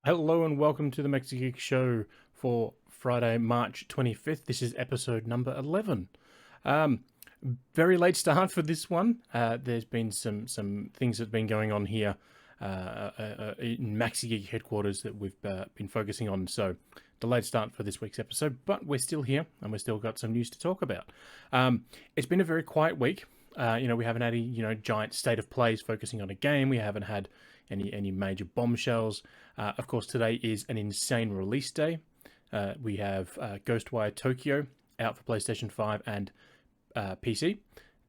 Hello and welcome to the Maxi-Geek show for Friday, March 25th. This is episode number 11. Um, Very late start for this one. There's been some things that have been going on here in Maxi-Geek headquarters that we've been focusing on. So delayed start for this week's episode, but we're still here and we've still got some news to talk about. It's been a very quiet week. We haven't had any, giant state of plays focusing on a game. We haven't had any major bombshells. Of course, today is an insane release day. We have Ghostwire Tokyo out for PlayStation 5 and PC.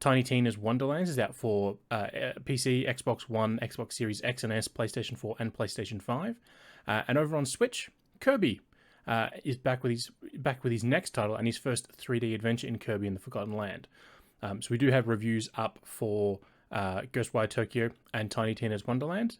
Tiny Tina's Wonderlands is out for PC, Xbox One, Xbox Series X and S, PlayStation 4, and PlayStation 5. And over on Switch, Kirby is back with his next title and his first 3D adventure in Kirby and the Forgotten Land. So we do have reviews up for Ghostwire Tokyo and Tiny Tina's Wonderland.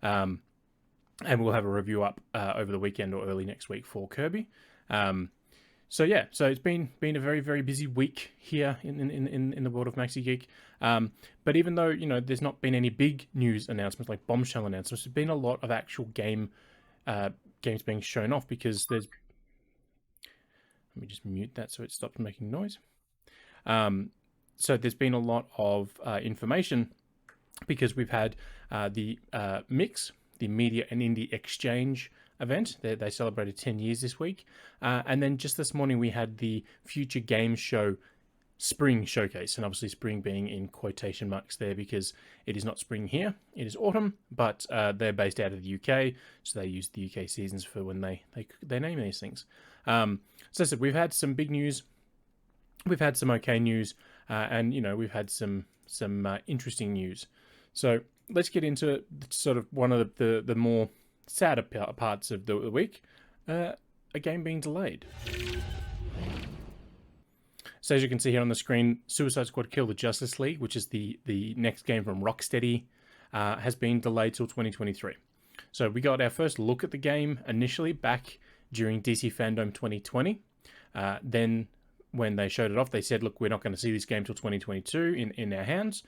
And we'll have a review up over the weekend or early next week for Kirby. So it's been a very, very busy week here in the world of Maxi-Geek. But even though, there's not been any big news announcements like bombshell announcements, there's been a lot of actual games being shown off because there's... Let me just mute that so it stops making noise. So there's been a lot of information because we've had the Mix, the Media and Indie Exchange event. They celebrated 10 years this week. And then just this morning we had the Future Games Show Spring Showcase. And obviously spring being in quotation marks there because it is not spring here, it is autumn, but they're based out of the UK. So they use the UK seasons for when they name these things. So I said, we've had some big news. We've had some okay news. And we've had some interesting news. So let's get into sort of one of the more sadder parts of the week, a game being delayed. So as you can see here on the screen, Suicide Squad Kill the Justice League, which is the next game from Rocksteady, has been delayed till 2023. So we got our first look at the game initially back during DC Fandom 2020. Then when they showed it off, they said, look, we're not going to see this game till 2022 in our hands.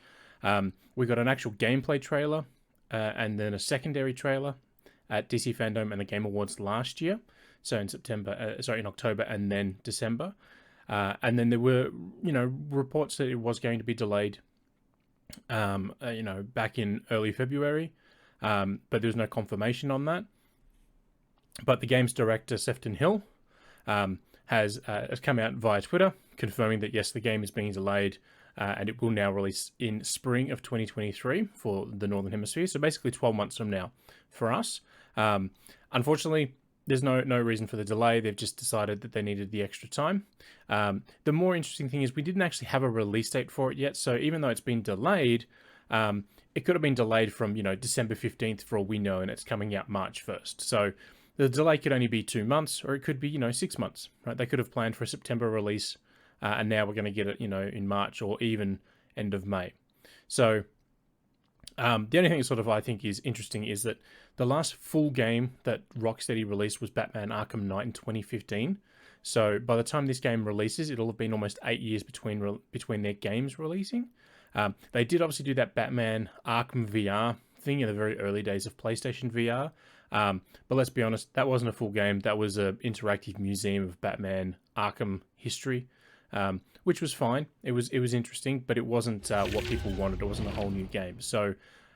We got an actual gameplay trailer and then a secondary trailer at DC Fandom and the Game Awards last year. So in October and then December. And then there were, reports that it was going to be delayed, back in early February. But there was no confirmation on that. But the game's director, Sefton Hill, has come out via Twitter confirming that, yes, the game is being delayed and it will now release in spring of 2023 for the Northern Hemisphere. So basically 12 months from now for us. Unfortunately, there's no reason for the delay. They've just decided that they needed the extra time. The more interesting thing is we didn't actually have a release date for it yet. So even though it's been delayed, it could have been delayed from, December 15th for all we know, and it's coming out March 1st. So the delay could only be 2 months, or it could be, 6 months, right? They could have planned for a September release, and now we're going to get it, in March or even end of May. So the only thing sort of I think is interesting is that the last full game that Rocksteady released was Batman Arkham Knight in 2015. So by the time this game releases, it'll have been almost 8 years between their games releasing. They did obviously do that Batman Arkham VR thing in the very early days of PlayStation VR. But let's be honest, that wasn't a full game. That was an interactive museum of Batman Arkham history, which was fine. It was interesting, but it wasn't what people wanted. It wasn't a whole new game. So,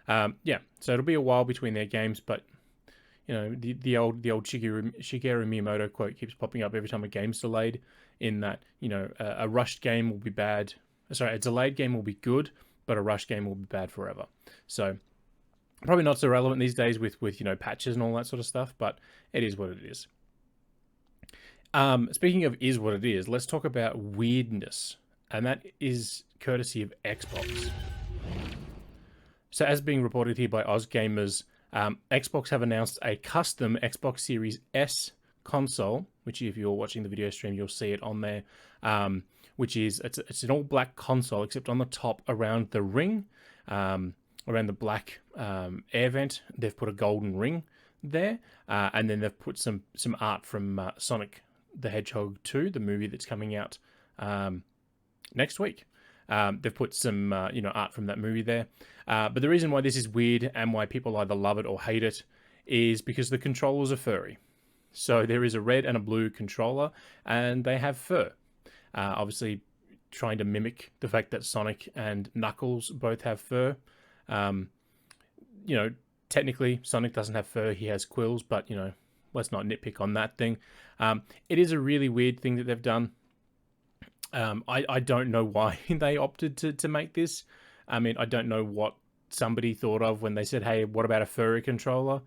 so it'll be a while between their games, but the old Shigeru Miyamoto quote keeps popping up every time a game's delayed. In that, a rushed game will be bad. Sorry, a delayed game will be good, but a rushed game will be bad forever. So probably not so relevant these days with patches and all that sort of stuff, but it is what it is. Speaking of is what it is, let's talk about weirdness, and that is courtesy of Xbox. So as being reported here by OzGamers, Xbox have announced a custom Xbox Series S console, which if you're watching the video stream, you'll see it on there, which is, it's an all black console, except on the top around the ring, around the black air vent, they've put a golden ring there, and then they've put some art from Sonic the Hedgehog 2, the movie that's coming out next week. They've put some art from that movie there. But the reason why this is weird and why people either love it or hate it is because the controllers are furry. So there is a red and a blue controller, and they have fur. Obviously, trying to mimic the fact that Sonic and Knuckles both have fur. Technically, Sonic doesn't have fur, he has quills, but, let's not nitpick on that thing. It is a really weird thing that they've done. I don't know why they opted to make this. I mean, I don't know what somebody thought of when they said, hey, what about a furry controller?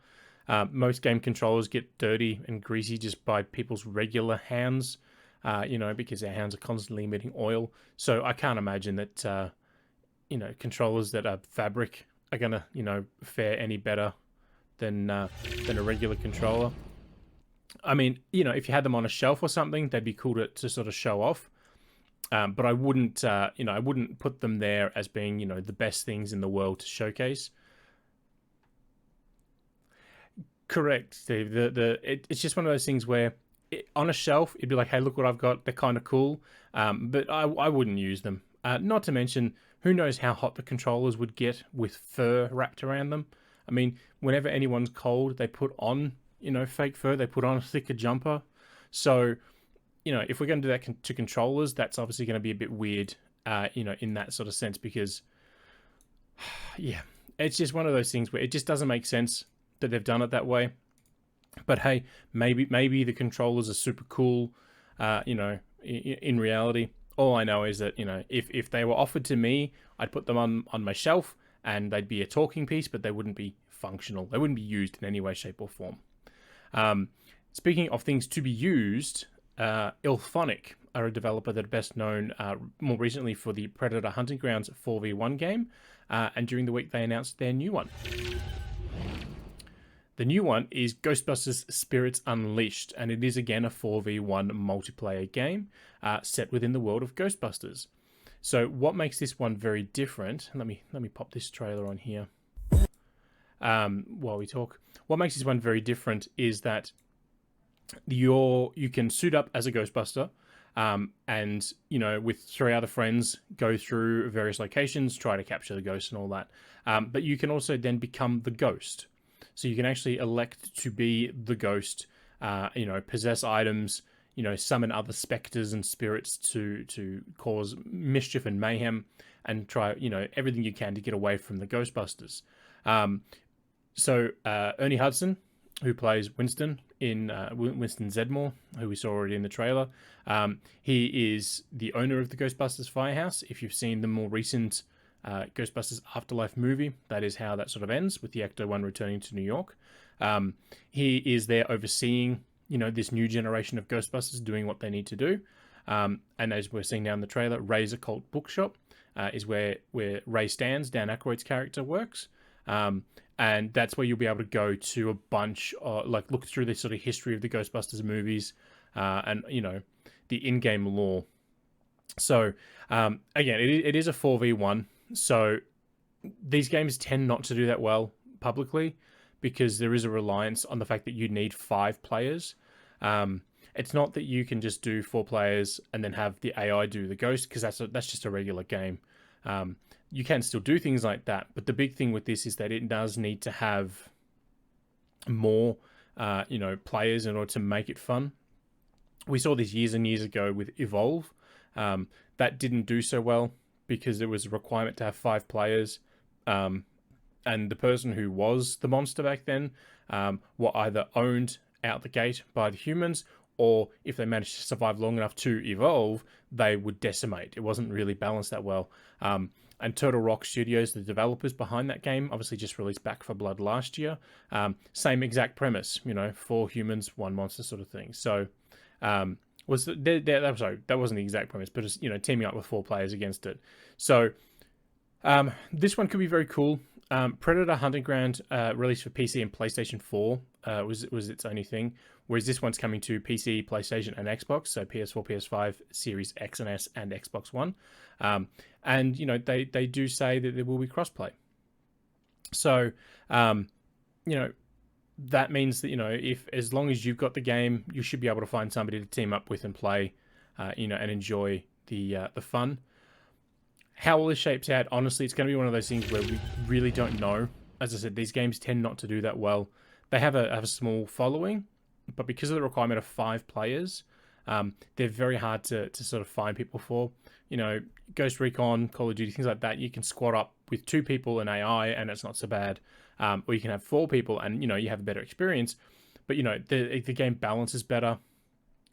Most game controllers get dirty and greasy just by people's regular hands, because their hands are constantly emitting oil. So I can't imagine that, controllers that are fabric are going to, fare any better than a regular controller. I mean, if you had them on a shelf or something, they'd be cool to sort of show off. But I wouldn't, I wouldn't put them there as being, the best things in the world to showcase. Correct, Steve. It's just one of those things where on a shelf, it'd be like, hey, look what I've got. They're kind of cool. But I wouldn't use them. Not to mention, who knows how hot the controllers would get with fur wrapped around them. I mean, whenever anyone's cold, they put on, fake fur. They put on a thicker jumper. So, if we're going to do that to controllers, that's obviously going to be a bit weird, in that sort of sense, because, yeah, it's just one of those things where it just doesn't make sense that they've done it that way. But hey, maybe the controllers are super cool, in reality. All I know is that, if they were offered to me, I'd put them on my shelf and they'd be a talking piece, but they wouldn't be functional. They wouldn't be used in any way, shape, or form. Speaking of things to be used, Ilphonic are a developer that are best known more recently for the Predator Hunting Grounds 4v1 game, and during the week they announced their new one. The new one is Ghostbusters Spirits Unleashed, and it is again a 4v1 multiplayer game set within the world of Ghostbusters. So what makes this one very different, let me pop this trailer on here while we talk. What makes this one very different is that you can suit up as a Ghostbuster, and with 3 other friends go through various locations, try to capture the ghost and all that. But you can also then become the ghost. So you can actually elect to be the ghost, possess items, summon other specters and spirits to cause mischief and mayhem, and try, everything you can to get away from the Ghostbusters. So Ernie Hudson, who plays Winston in Winston Zedmore, who we saw already in the trailer, he is the owner of the Ghostbusters Firehouse. If you've seen the more recent Ghostbusters Afterlife movie, that is how that sort of ends, with the Ecto-1 returning to New York. He is there overseeing, this new generation of Ghostbusters doing what they need to do. And as we're seeing now in the trailer, Ray's Occult Bookshop is where Ray Stans, Dan Aykroyd's character, works. And that's where you'll be able to go to a bunch, look through the sort of history of the Ghostbusters movies, and, the in-game lore. So, again, it is a 4v1. So these games tend not to do that well publicly, because there is a reliance on the fact that you need 5 players. It's not that you can just do 4 players and then have the AI do the ghost, because that's just a regular game. You can still do things like that, but the big thing with this is that it does need to have more, players in order to make it fun. We saw this years and years ago with Evolve. That didn't do so well because there was a requirement to have 5 players. And the person who was the monster back then were either owned out the gate by the humans, or if they managed to survive long enough to evolve, they would decimate. It wasn't really balanced that well. And Turtle Rock Studios, the developers behind that game, obviously just released Back 4 Blood last year. Same exact premise, 4 humans, 1 monster sort of thing. So that wasn't the exact premise, but it's, teaming up with 4 players against it. So this one could be very cool. Predator Hunting Ground released for PC and PlayStation 4 was its only thing, whereas this one's coming to PC, PlayStation, and Xbox, so PS4, PS5, Series X and S, and Xbox One. And they do say that there will be crossplay. So that means that if as long as you've got the game, you should be able to find somebody to team up with and play, and enjoy the fun. How all this shapes out, honestly, it's going to be one of those things where we really don't know. As I said, these games tend not to do that well. they have a small following, but because of the requirement of 5 players, they're very hard to sort of find people for. You know, Ghost Recon, Call of Duty, things like that, you can squad up with 2 people in AI and it's not so bad. Or you can have 4 people and, you know, you have a better experience. But, you know, the game balances better.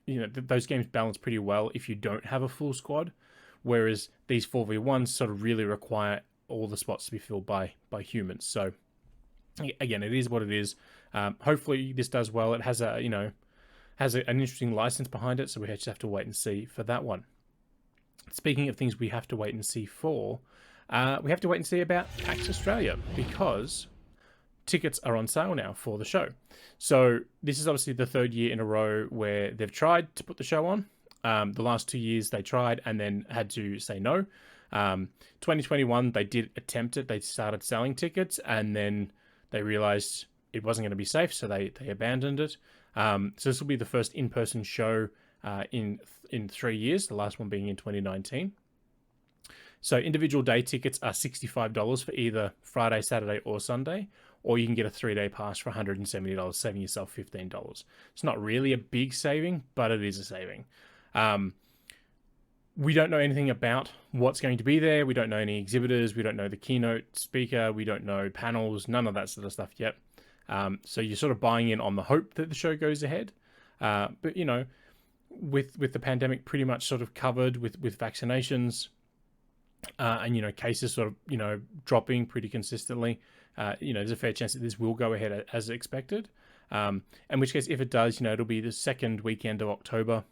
You know, those games balance pretty well if you don't have a full squad. Whereas these 4v1s sort of really require all the spots to be filled by humans. So, again, it is what it is. Hopefully this does well. It has a, you know, an interesting license behind it, so we just have to wait and see for that one. Speaking of things we have to wait and see for, we have to wait and see about PAX Australia, because tickets are on sale now for the show. So this is obviously the 3rd year in a row where they've tried to put the show on. The last 2 years they tried and then had to say no. 2021 they did attempt it. They started selling tickets and then they realized it wasn't going to be safe, so they abandoned it. So this will be the first in-person show in 3 years, the last one being in 2019. So individual day tickets are $65 for either Friday, Saturday, or Sunday, or you can get a 3-day pass for $170, saving yourself $15. It's not really a big saving, but it is a saving. We don't know anything about what's going to be there. We don't know any exhibitors. We don't know the keynote speaker. We don't know panels, none of that sort of stuff yet. So you're sort of buying in on the hope that the show goes ahead. But, you know, with the pandemic pretty much sort of covered with vaccinations, and, you know, cases sort of, you know, dropping pretty consistently, you know, there's a fair chance that this will go ahead as expected. In which case, if it does, you know, it'll be the 2nd weekend of October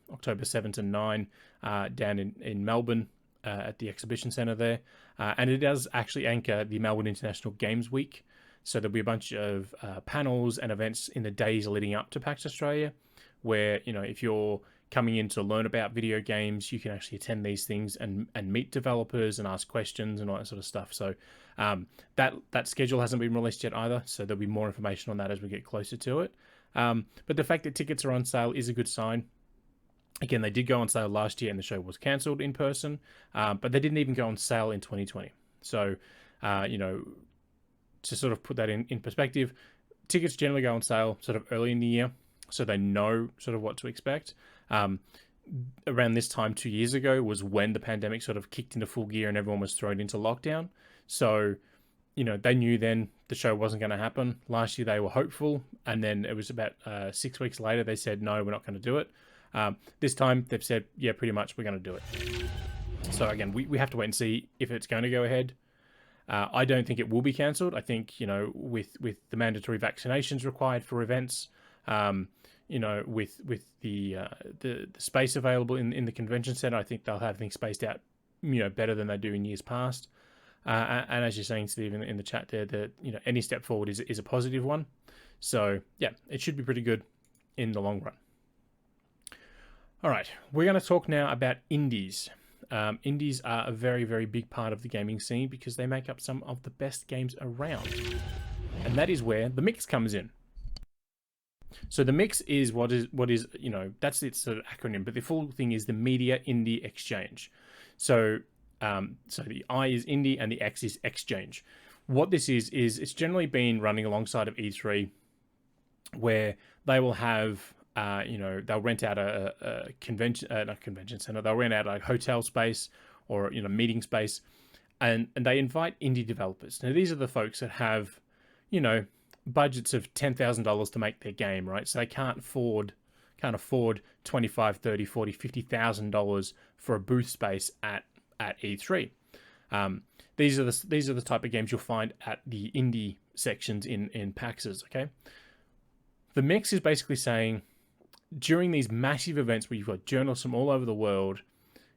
7 to 9, down in Melbourne, at the exhibition centre there. And it does actually anchor the Melbourne International Games Week. So there'll be a bunch of panels and events in the days leading up to PAX Australia, where, you know, if you're coming in to learn about video games, you can actually attend these things and meet developers and ask questions and all that sort of stuff. So that schedule hasn't been released yet either, so there'll be more information on that as we get closer to it. But the fact that tickets are on sale is a good sign. Again, they did go on sale last year and the show was cancelled in person, but they didn't even go on sale in 2020. So, you know, to sort of put that in perspective, tickets generally go on sale sort of early in the year, so they know sort of what to expect. Around this time 2 years ago was when the pandemic sort of kicked into full gear and everyone was thrown into lockdown. So, you know, they knew then the show wasn't going to happen. Last year they were hopeful, and then it was about 6 weeks later they said, no, we're not going to do it. This time they've said, yeah, pretty much we're going to do it. So again, we have to wait and see if it's going to go ahead. I don't think it will be cancelled. I think, you know, with the mandatory vaccinations required for events, you know, with the space available in the convention center, I think they'll have things spaced out, you know, better than they do in years past. And as you're saying, Steve, in the chat there, that, you know, any step forward is a positive one. So yeah, it should be pretty good in the long run. All right, we're going to talk now about indies. Indies are a very, very big part of the gaming scene because they make up some of the best games around. And that is where the mix comes in. So the mix is what is you know, that's its sort of acronym, but the full thing is the Media Indie Exchange. So so the I is indie and the X is exchange. What this is it's generally been running alongside of E3, where they will have you know, they'll rent out a convention, not convention center, they'll rent out a hotel space or, you know, meeting space, and they invite indie developers. Now these are the folks that have, you know, budgets of $10,000 to make their game, right? So they can't afford $25,000, $30,000, $40,000, $50,000 for a booth space at E3. These are the type of games you'll find at the indie sections in PAXs. Okay, the mix is basically saying, during these massive events where you've got journalists from all over the world,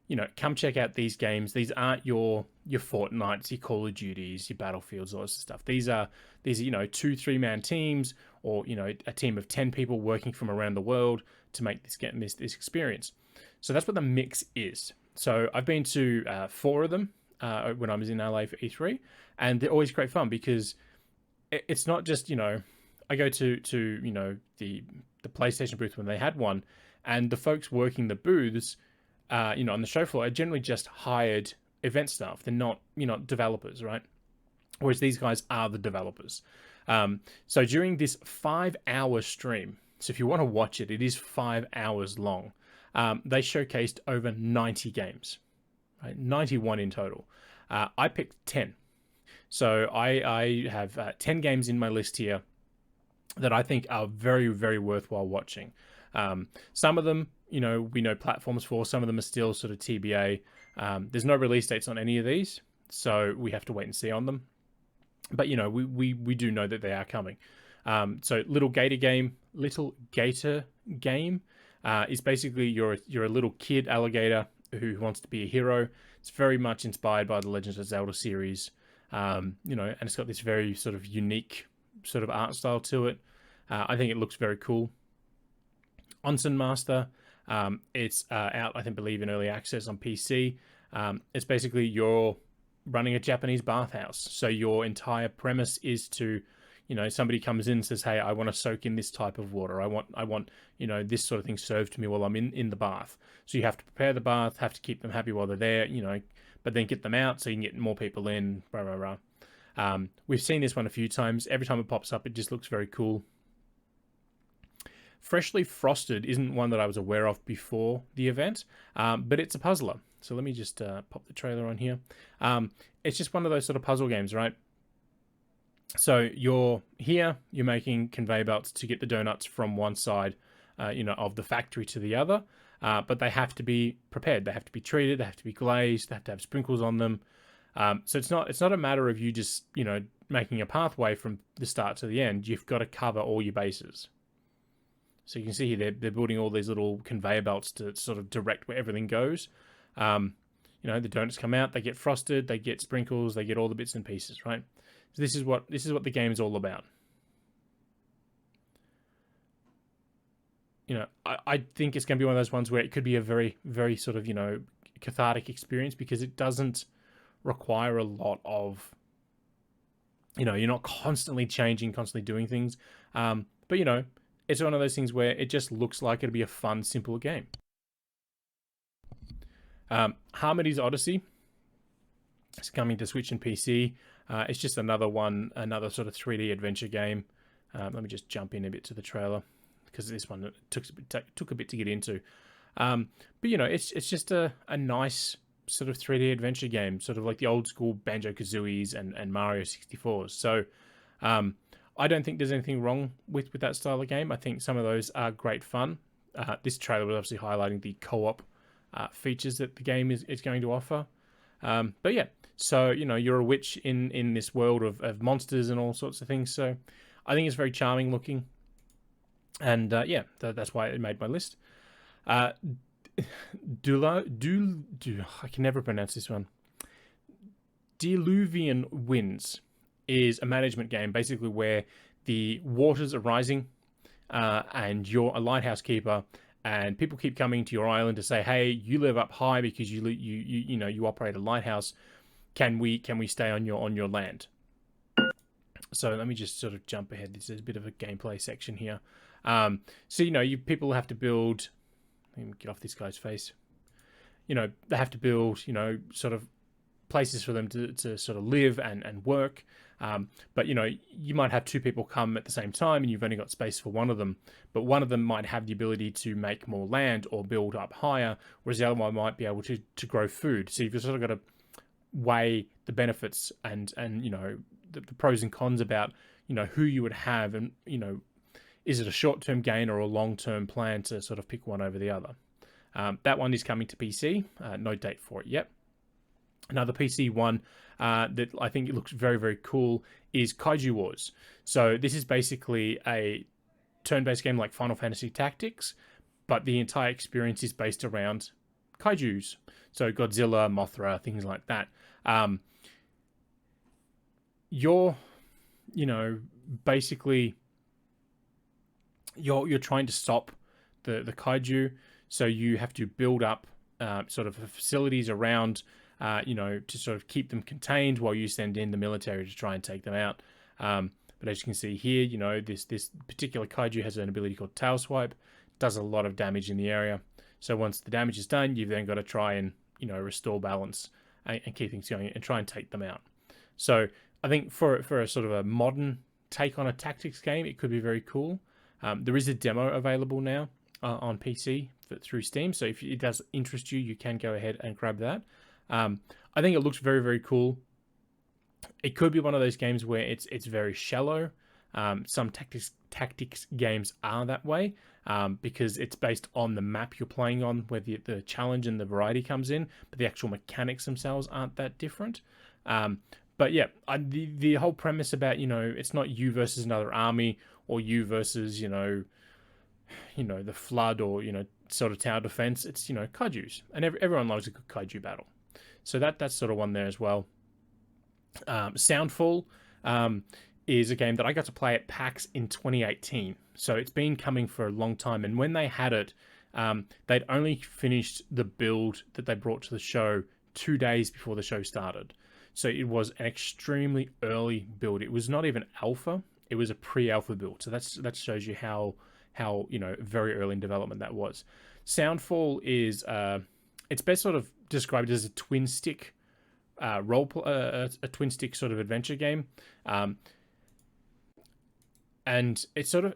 you know, come check out these games. These aren't your Fortnites, your Call of Duties, your Battlefields, all this stuff. These are, you know, 2-3 man teams, or, you know, a team of 10 people working from around the world to make this experience. So that's what the mix is. So I've been to 4 of them when I was in LA for E3, and they're always great fun because it's not just, you know, I go to you know, the PlayStation booth when they had one, and the folks working the booths, you know, on the show floor are generally just hired event staff. They're not, you know, developers, right? Whereas these guys are the developers. So during this 5-hour stream, so if you want to watch it, it is 5 hours long. They showcased over 90 games, right? 91 in total. I picked 10. So I have 10 games in my list here that I think are very, very worthwhile watching. Some of them, we know platforms for. Some of them are still sort of TBA. There's no release dates on any of these, so we have to wait and see on them. But we do know that they are coming. So Little Gator Game is basically you're a little kid alligator who wants to be a hero. It's very much inspired by the Legend of Zelda series, and it's got this very sort of unique sort of art style to it. I think it looks very cool. Onsen Master, it's out, I believe, in early access on PC. It's basically you're running a Japanese bathhouse. So your entire premise is to, somebody comes in and says, hey, I want to soak in this type of water. I want this sort of thing served to me while I'm in the bath. So you have to prepare the bath, have to keep them happy while they're there, but then get them out so you can get more people in, blah, blah, blah. We've seen this one a few times. Every time it pops up, it just looks very cool. Freshly Frosted isn't one that I was aware of before the event, but it's a puzzler. So let me just pop the trailer on here. It's just one of those sort of puzzle games, right? So you're making conveyor belts to get the donuts from one side, of the factory to the other, but they have to be prepared. They have to be treated. They have to be glazed. They have to have sprinkles on them. So it's not a matter of you just making a pathway from the start to the end. You've got to cover all your bases. So you can see here they're building all these little conveyor belts to sort of direct where everything goes. The donuts come out, they get frosted, they get sprinkles, they get all the bits and pieces, right? So this is what the game is all about. I think it's going to be one of those ones where it could be a very, very sort of, cathartic experience because it doesn't require a lot of, you're not constantly changing, constantly doing things. But, it's one of those things where it just looks like it'll be a fun, simple game. Harmony's Odyssey is coming to Switch and PC. It's just another sort of 3D adventure game. Let me just jump in a bit to the trailer because this one took a bit to get into. But it's just a nice sort of 3D adventure game, sort of like the old school Banjo-Kazooies and Mario 64s. So I don't think there's anything wrong with that style of game. I think some of those are great fun. This trailer was obviously highlighting the co-op features that the game is going to offer. But yeah, so, you're a witch in this world of monsters and all sorts of things. So I think it's very charming looking. And that's why it made my list. I can never pronounce this one. Diluvian Winds is a management game, basically where the waters are rising, and you're a lighthouse keeper, and people keep coming to your island to say, "Hey, you live up high because you operate a lighthouse. Can we stay on your land?" So let me just sort of jump ahead. This is a bit of a gameplay section here. So people have to build. Let me get off this guy's face. They have to build, sort of places for them to sort of live and work. But you might have two people come at the same time and you've only got space for one of them, but one of them might have the ability to make more land or build up higher, whereas the other one might be able to grow food. So you've sort of got to weigh the benefits and the pros and cons about who you would have, and is it a short-term gain or a long-term plan to sort of pick one over the other. That one is coming to PC. No date for it yet. Another PC one that I think it looks very, very cool is Kaiju Wars. So this is basically a turn-based game like Final Fantasy Tactics, but the entire experience is based around kaijus. So Godzilla, Mothra, things like that. You're basically you're trying to stop the kaiju. So you have to build up sort of facilities around to sort of keep them contained while you send in the military to try and take them out. But as you can see here, this particular kaiju has an ability called Tail Swipe. Does a lot of damage in the area. So once the damage is done, you've then got to try and restore balance and keep things going and try and take them out. So I think for a sort of a modern take on a tactics game, it could be very cool. There is a demo available now on PC through Steam, so if it does interest you, you can go ahead and grab that. I think it looks very, very cool. It could be one of those games where it's very shallow. Some tactics games are that way because it's based on the map you're playing on, where the challenge and the variety comes in, but the actual mechanics themselves aren't that different. But yeah, the whole premise about, it's not you versus another army or you versus, the flood or, sort of tower defense. It's, kaijus. And everyone loves a good kaiju battle. So that's sort of one there as well. Soundfall is a game that I got to play at PAX in 2018. So it's been coming for a long time. And when they had it, they'd only finished the build that they brought to the show 2 days before the show started. So it was an extremely early build. It was not even alpha. It was a pre-alpha build. So that shows you how very early in development that was. Soundfall is it's best sort of described as a twin stick a twin stick sort of adventure game, and it's sort of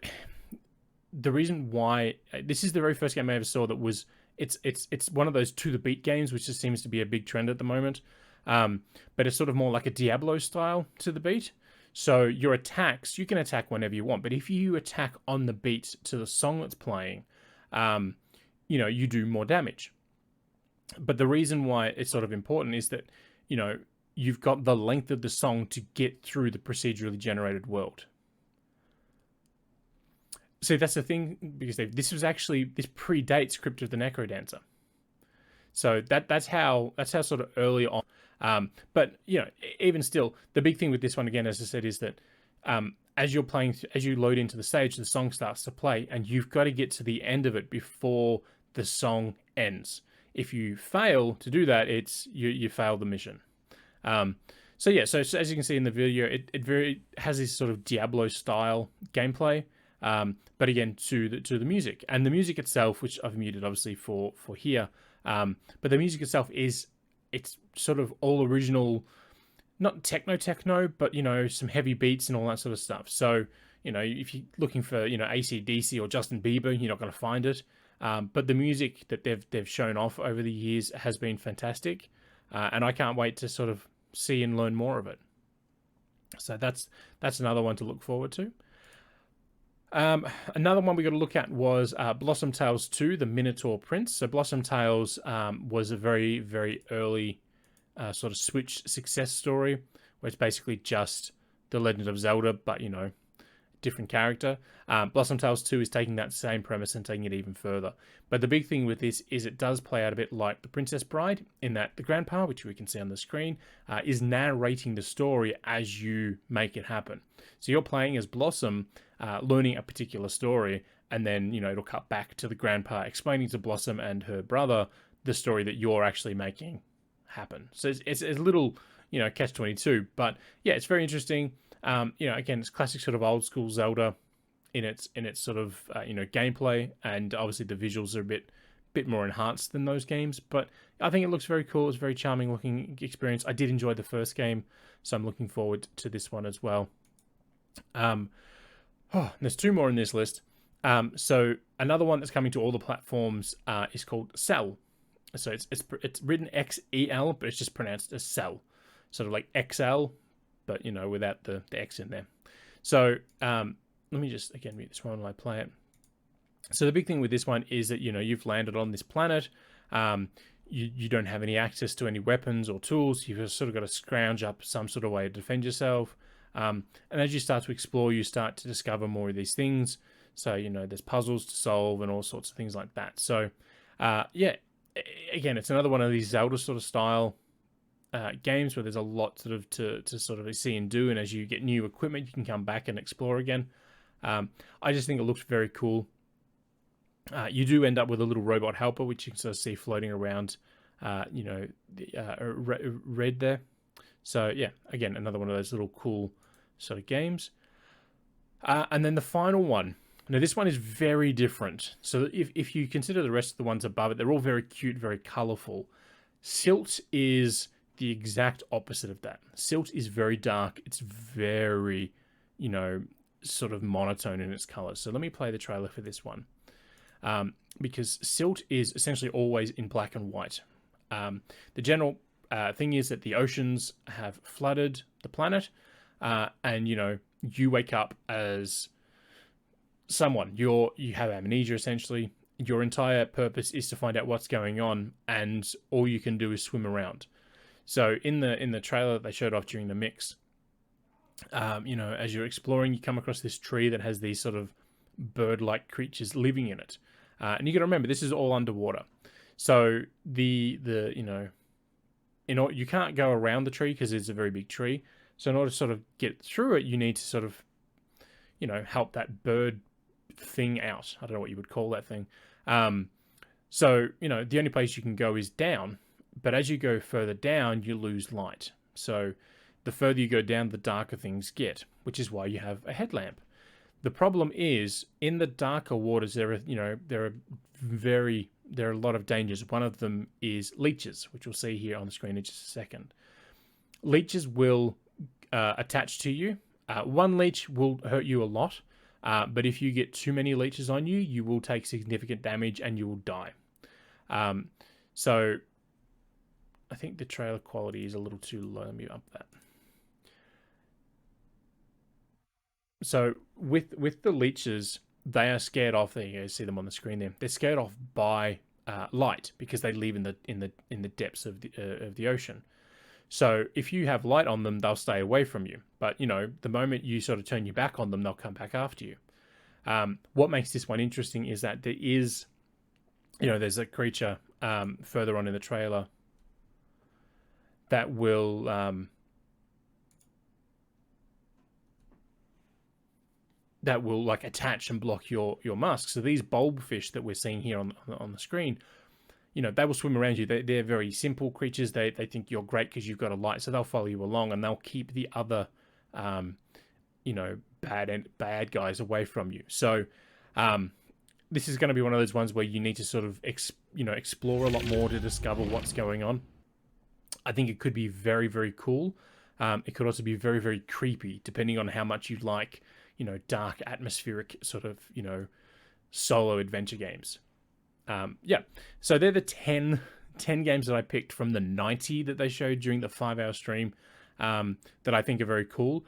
the reason why this is the very first game I ever saw that was it's one of those to the beat games, which just seems to be a big trend at the moment. But it's sort of more like a Diablo style to the beat. So your attacks, you can attack whenever you want, but if you attack on the beat to the song that's playing, you do more damage. But the reason why it's sort of important is that, you've got the length of the song to get through the procedurally generated world. So that's the thing, because this predates Crypt of the Necrodancer. So that's how sort of early on. But even still, the big thing with this one again, as I said, is that as you're playing, as you load into the stage, the song starts to play, and you've got to get to the end of it before the song ends. If you fail to do that, it's you fail the mission. So as you can see in the video, it very has this sort of Diablo style gameplay. But again, to the music, and the music itself, which I've muted obviously for here. But the music itself it's sort of all original, not techno, but some heavy beats and all that sort of stuff. So if you're looking for AC/DC or Justin Bieber, you're not going to find it. But the music that they've shown off over the years has been fantastic, and I can't wait to sort of see and learn more of it. So that's another one to look forward to. Another one we got to look at was Blossom Tales 2, The Minotaur Prince. So Blossom Tales was a very, very early sort of Switch success story, where it's basically just The Legend of Zelda, but, different character. Blossom Tales 2 is taking that same premise and taking it even further. But the big thing with this is it does play out a bit like The Princess Bride, in that the grandpa, which we can see on the screen, is narrating the story as you make it happen. So you're playing as Blossom, learning a particular story, and then, it'll cut back to the grandpa explaining to Blossom and her brother the story that you're actually making happen. So it's a little, catch-22, but yeah, it's very interesting. Again, it's classic sort of old school Zelda in its sort of gameplay, and obviously the visuals are a bit more enhanced than those games. But I think it looks very cool. It's a very charming looking experience. I did enjoy the first game, so I'm looking forward to this one as well. There's two more in this list. So another one that's coming to all the platforms is called Cell. So it's written XEL, but it's just pronounced as Cell, sort of like XL, but without the X in there. So let me just again mute this one while I play it. So the big thing with this one is that you've landed on this planet. You don't have any access to any weapons or tools. You've sort of got to scrounge up some sort of way to defend yourself. And as you start to explore, you start to discover more of these things. So there's puzzles to solve and all sorts of things like that. So again, it's another one of these Zelda sort of style games where there's a lot sort of to sort of see and do, and as you get new equipment, you can come back and explore again. I just think it looks very cool. You do end up with a little robot helper, which you can sort of see floating around, red there. So yeah, again, another one of those little cool sort of games. And then the final one. Now this one is very different. So if you consider the rest of the ones above it, they're all very cute, very colorful. Silt is the exact opposite of that. Silt is very dark. It's very, sort of monotone in its colors. So let me play the trailer for this one. Because silt is essentially always in black and white. The general thing is that the oceans have flooded the planet, and you wake up as someone. You have amnesia essentially. Your entire purpose is to find out what's going on, and all you can do is swim around. So in the trailer that they showed off during the mix, as you're exploring, you come across this tree that has these sort of bird-like creatures living in it, and you got to remember this is all underwater. So you can't go around the tree because it's a very big tree. So in order to sort of get through it, you need to sort of help that bird thing out. I don't know what you would call that thing. So the only place you can go is down, but as you go further down, you lose light. So the further you go down, the darker things get, which is why you have a headlamp. The problem is in the darker waters, there are a lot of dangers. One of them is leeches, which we'll see here on the screen in just a second. Leeches will attach to you. One leech will hurt you a lot, but if you get too many leeches on you, you will take significant damage and you will die. So I think the trailer quality is a little too low. Let me up that. So with the leeches, they are scared off. There you go, see them on the screen there. They're scared off by light because they live in the depths of the ocean. So if you have light on them, they'll stay away from you. But the moment you sort of turn your back on them, they'll come back after you. What makes this one interesting is that there is, there's a creature further on in the trailer that will like attach and block your mask. So these bulbfish that we're seeing here on the screen, they will swim around you. They're very simple creatures. They think you're great because you've got a light, so they'll follow you along and they'll keep the other bad guys away from you. So this is going to be one of those ones where you need to sort of explore a lot more to discover what's going on. I think it could be very, very cool. It could also be very, very creepy, depending on how much you like dark atmospheric sort of solo adventure games. So they're the 10 games that I picked from the 90 that they showed during the 5-hour stream, that I think are very cool.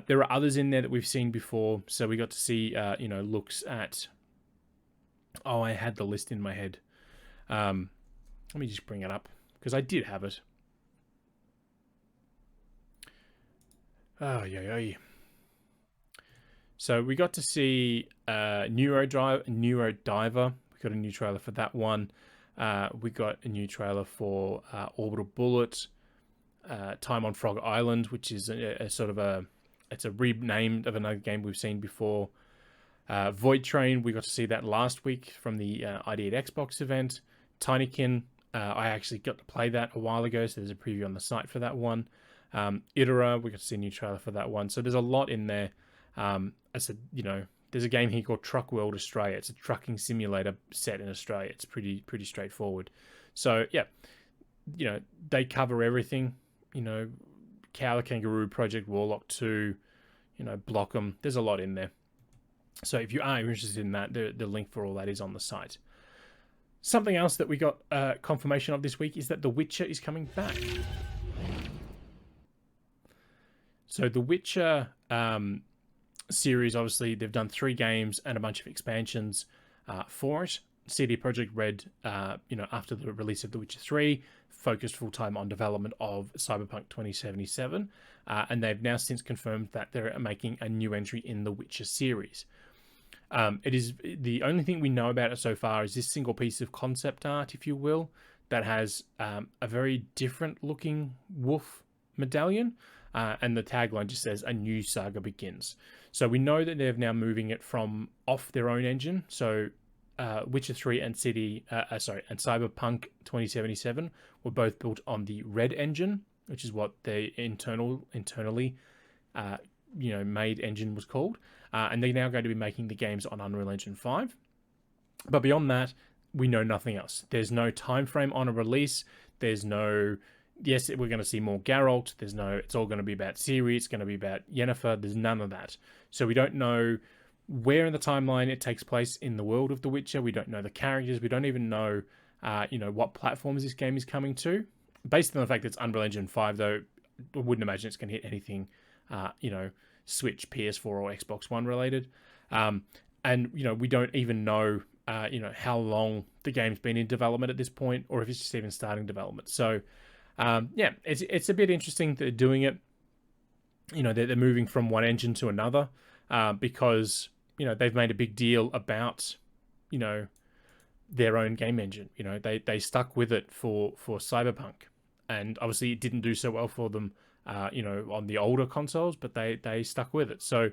There are others in there that we've seen before. So we got to see looks at, I had the list in my head. Let me just bring it up because I did have it. Oh yeah. So we got to see Neurodiver. We got a new trailer for that one. We got a new trailer for Orbital Bullet, Time on Frog Island, which is it's a renamed of another game we've seen before. Void Train, we got to see that last week from the ID@Xbox event. Tinykin, I actually got to play that a while ago, so there's a preview on the site for that one. Itera, we got to see a new trailer for that one. So there's a lot in there. I said, there's a game here called Truck World Australia. It's a trucking simulator set in Australia. It's pretty straightforward. So yeah, they cover everything. Cow the Kangaroo, Project Warlock 2, Block'em. There's a lot in there. So if you are interested in that, the link for all that is on the site. Something else that we got confirmation of this week is that The Witcher is coming back. So The Witcher series, obviously, they've done 3 games and a bunch of expansions for it. CD Projekt Red, after the release of The Witcher 3, focused full-time on development of Cyberpunk 2077, and they've now since confirmed that they're making a new entry in the Witcher series. It is the only thing we know about it so far is this single piece of concept art, if you will, that has a very different looking wolf medallion, and the tagline just says "A new saga begins." So we know that they're now moving it from off their own engine. So Witcher 3 and and Cyberpunk 2077 were both built on the Red engine, which is what the internally made engine was called. And they're now going to be making the games on Unreal Engine 5. But beyond that, we know nothing else. There's no time frame on a release. There's no yes, we're going to see more Geralt. It's all going to be about Ciri. It's going to be about Yennefer. There's none of that. So we don't know where in the timeline it takes place in the world of The Witcher. We don't know the characters. We don't even know, what platforms this game is coming to. Based on the fact that it's Unreal Engine 5, though, I wouldn't imagine it's going to hit anything, Switch, PS4, or Xbox One related. And we don't even know, how long the game's been in development at this point, or if it's just even starting development. So, it's a bit interesting that they're doing it. They're moving from one engine to another, because they've made a big deal about their own game engine. They stuck with it for Cyberpunk, and obviously it didn't do so well for them, on the older consoles, but they stuck with it. So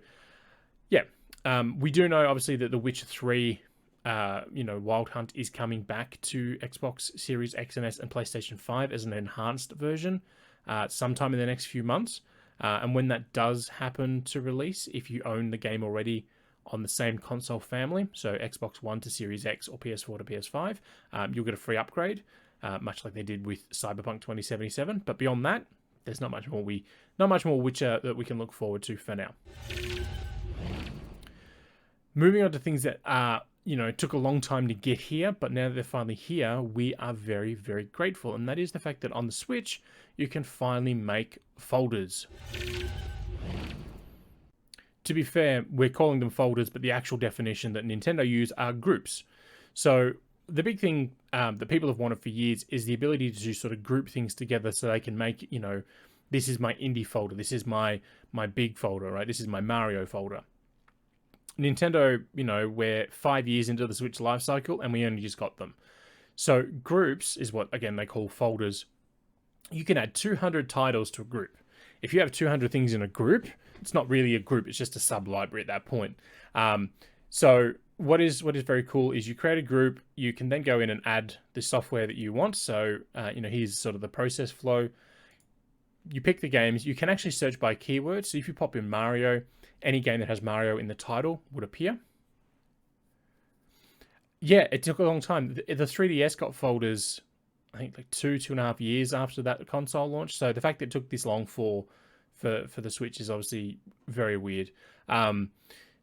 we do know obviously that The Witcher 3, Wild Hunt is coming back to Xbox Series X and S and PlayStation 5 as an enhanced version, sometime in the next few months. And when that does happen to release, if you own the game already on the same console family, so Xbox One to Series X or PS4 to PS5, you'll get a free upgrade, much like they did with Cyberpunk 2077. But beyond that, there's not much more Witcher that we can look forward to for now. Moving on to things that took a long time to get here, but now that they're finally here, we are very, very grateful. And that is the fact that on the Switch, you can finally make folders. To be fair, we're calling them folders, but the actual definition that Nintendo use are groups. So the big thing that people have wanted for years is the ability to sort of group things together so they can make, this is my indie folder, this is my big folder, right? This is my Mario folder. Nintendo, we're 5 years into the Switch life cycle and we only just got them. So groups is what, again, they call folders. You can add 200 titles to a group. If you have 200 things in a group, it's not really a group, it's just a sub-library at that point. So what is very cool is you create a group, you can then go in and add the software that you want. So, here's sort of the process flow. You pick the games, you can actually search by keywords. So if you pop in Mario, any game that has Mario in the title would appear. Yeah, it took a long time. The 3DS got folders, I think, like 2.5 years after that console launch. So the fact that it took this long for the Switch is obviously very weird.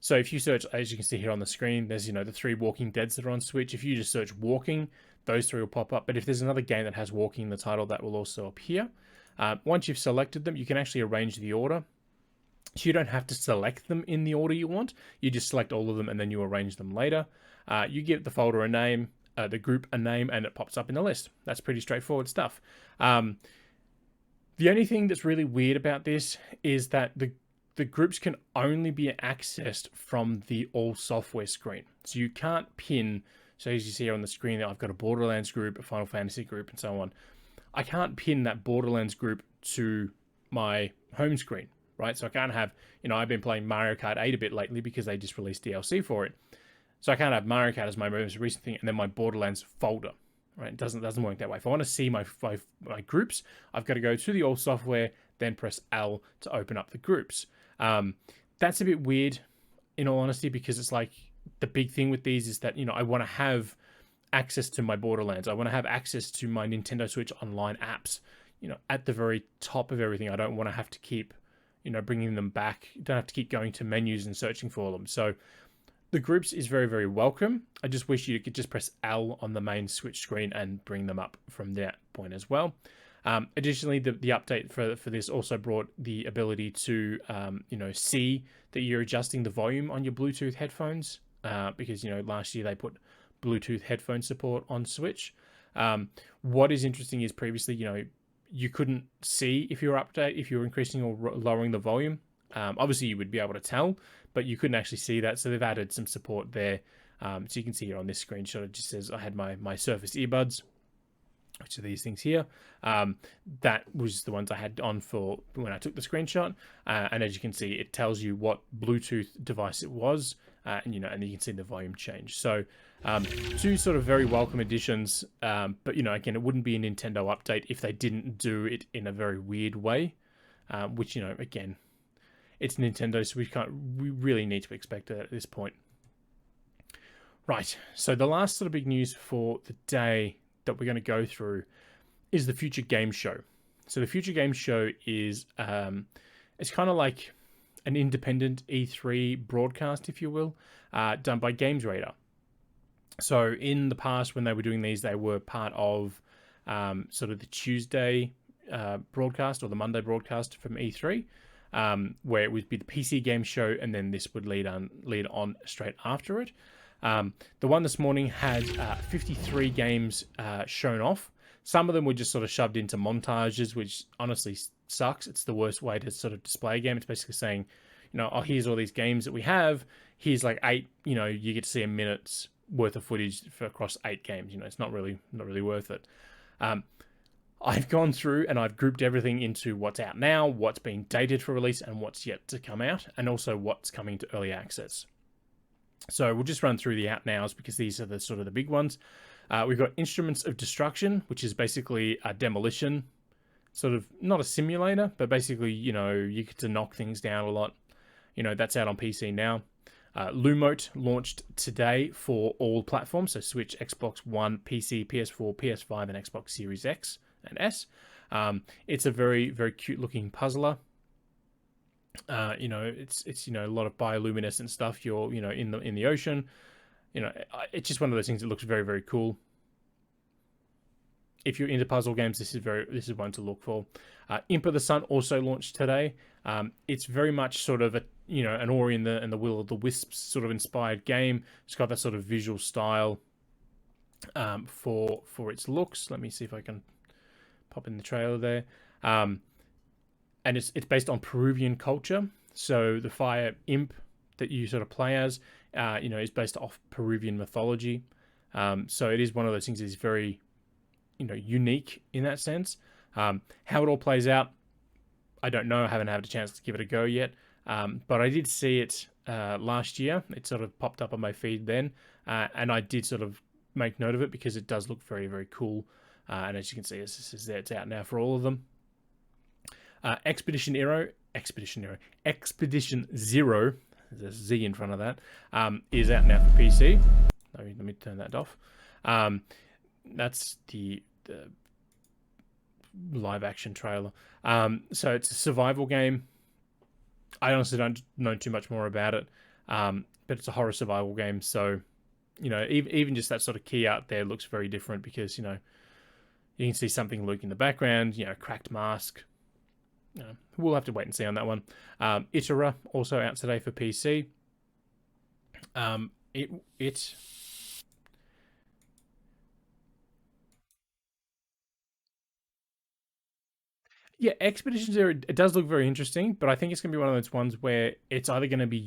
So if you search, as you can see here on the screen, there's, the 3 Walking Deads that are on Switch. If you just search walking, those 3 will pop up. But if there's another game that has walking in the title, that will also appear. Once you've selected them, you can actually arrange the order. So you don't have to select them in the order you want. You just select all of them and then you arrange them later. You give the folder a name, the group a name, and it pops up in the list. That's pretty straightforward stuff. The only thing that's really weird about this is that the groups can only be accessed from the all software screen. So you can't pin, so as you see here on the screen, I've got a Borderlands group, a Final Fantasy group, and so on. I can't pin that Borderlands group to my home screen, right? So I can't have, I've been playing Mario Kart 8 a bit lately because they just released DLC for it. So I can't have Mario Kart as my most recent thing and then my Borderlands folder, right? It doesn't work that way. If I want to see my groups, I've got to go to the all software, then press L to open up the groups. That's a bit weird, in all honesty, because it's like the big thing with these is that, I want to have access to my Borderlands. I want to have access to my Nintendo Switch Online apps, at the very top of everything. I don't want to have to keep, bringing them back. Don't have to keep going to menus and searching for them. So the groups is very, very welcome. I just wish you could just press L on the main Switch screen and bring them up from that point as well. Additionally, the update for this also brought the ability to, see that you're adjusting the volume on your Bluetooth headphones, because, last year they put Bluetooth headphone support on Switch. What is interesting is previously, you couldn't see if you were increasing or lowering the volume. Obviously, you would be able to tell, but you couldn't actually see that. So they've added some support there. So you can see here on this screenshot, it just says I had my Surface earbuds, which are these things here. That was the ones I had on for when I took the screenshot. And as you can see, it tells you what Bluetooth device it was. And you can see the volume change. So 2 sort of very welcome additions. But, again, it wouldn't be a Nintendo update if they didn't do it in a very weird way. Which, again, it's Nintendo, so we really need to expect it at this point. Right. So the last sort of big news for the day that we're going to go through is the Future Game Show. So the Future Games Show is it's kind of like an independent E3 broadcast, if you will, done by Games Radar. So in the past, when they were doing these, they were part of sort of the Tuesday broadcast or the Monday broadcast from E3, where it would be the PC Game Show, and then this would lead on straight after it. The one this morning had 53 games shown off. Some of them were just sort of shoved into montages, which honestly sucks. It's the worst way to sort of display a game. It's basically saying, oh, here's all these games that we have. Here's like 8, you get to see a minute's worth of footage across 8 games. It's not really worth it. I've gone through and I've grouped everything into what's out now, what's being dated for release, and what's yet to come out, and also what's coming to early access. So we'll just run through the out nows because these are the sort of the big ones. We've got Instruments of Destruction, which is basically a demolition, sort of not a simulator, but basically, you get to knock things down a lot. That's out on PC now. Lumote launched today for all platforms, so Switch, Xbox One, PC, PS4, PS5, and Xbox Series X and S. It's a very, very cute looking puzzler. It's a lot of bioluminescent stuff. You're in the ocean. It's just one of those things that looks very, very cool. If you're into puzzle games, this is one to look for. Imp of the Sun also launched today. It's very much sort of an Ori and the Will of the Wisps sort of inspired game. It's got that sort of visual style for its looks. Let me see if I can pop in the trailer there. And it's based on Peruvian culture. So the fire imp that you sort of play as, is based off Peruvian mythology. So it is one of those things that is very, unique in that sense. How it all plays out, I don't know. I haven't had a chance to give it a go yet. But I did see it last year. It sort of popped up on my feed then. And I did sort of make note of it because it does look very, very cool. And as you can see, it's out now for all of them. Expedition Zero, there's a Z in front of that, is out now for PC. Let me turn that off. That's the live action trailer. So it's a survival game. I honestly don't know too much more about it, but it's a horror survival game. So, even just that sort of key out there looks very different because, you can see something Luke in the background, cracked mask. We'll have to wait and see on that one. Itera, also out today for PC. Yeah, Expedition Zero, it does look very interesting, but I think it's going to be one of those ones where it's either going to be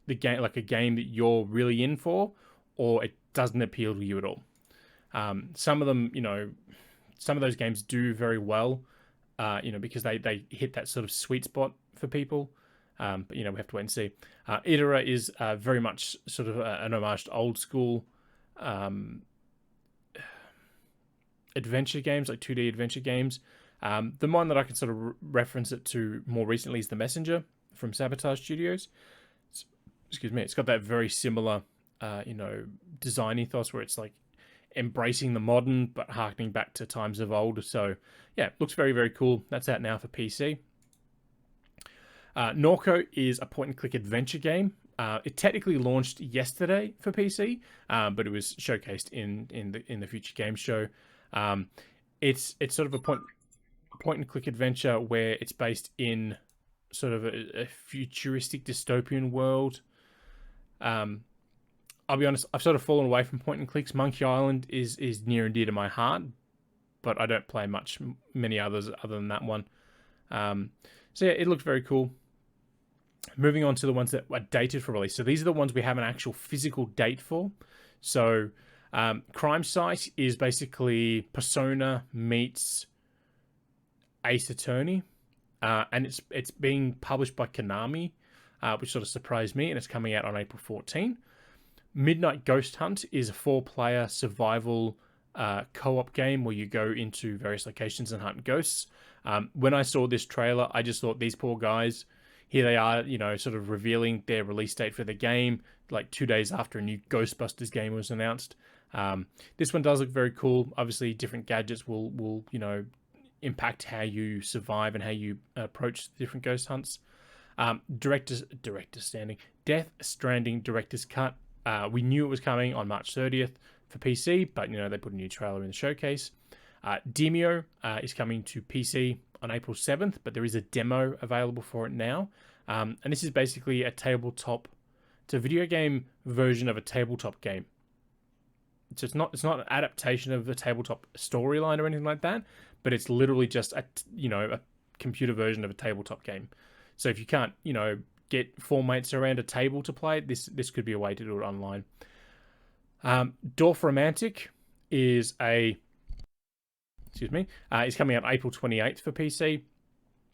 the game, like a game that you're really in for, or it doesn't appeal to you at all. Some of them, some of those games do very well, because they hit that sort of sweet spot for people. But, we have to wait and see. Itera is very much sort of an homage to old school adventure games, like 2D adventure games. The one that I can sort of reference it to more recently is The Messenger from Sabotage Studios. Excuse me. It's got that very similar, design ethos where it's like embracing the modern but harkening back to times of old. So yeah, looks very, very cool. That's out now for PC. Norco is a point-and-click adventure game. It technically launched yesterday for PC, but it was showcased in the Future Games Show. It's sort of a point-and-click adventure where it's based in sort of a futuristic dystopian world. I'll be honest, I've sort of fallen away from point-and-clicks. Monkey Island is near and dear to my heart, but I don't play many others other than that one. So yeah, it looks very cool. Moving on to the ones that are dated for release. So these are the ones we have an actual physical date for. So Crime Site is basically Persona meets Ace Attorney, and it's being published by Konami, which sort of surprised me, and it's coming out on April 14. Midnight Ghost Hunt is a 4-player survival co-op game where you go into various locations and hunt ghosts. When I saw this trailer, I just thought, these poor guys, here they are, sort of revealing their release date for the game, like 2 days after a new Ghostbusters game was announced. This one does look very cool. Obviously, different gadgets will impact how you survive and how you approach different ghost hunts. Death Stranding Director's Cut. We knew it was coming on March 30th for PC, but they put a new trailer in the showcase. Demio is coming to PC on April 7th, but there is a demo available for it now. And this is basically a video game version of a tabletop game. So it's not an adaptation of the tabletop storyline or anything like that, but it's literally just a computer version of a tabletop game. So if you can't, get 4 mates around a table to play it, this could be a way to do it online. Dorf Romantic is coming out April 28th for PC.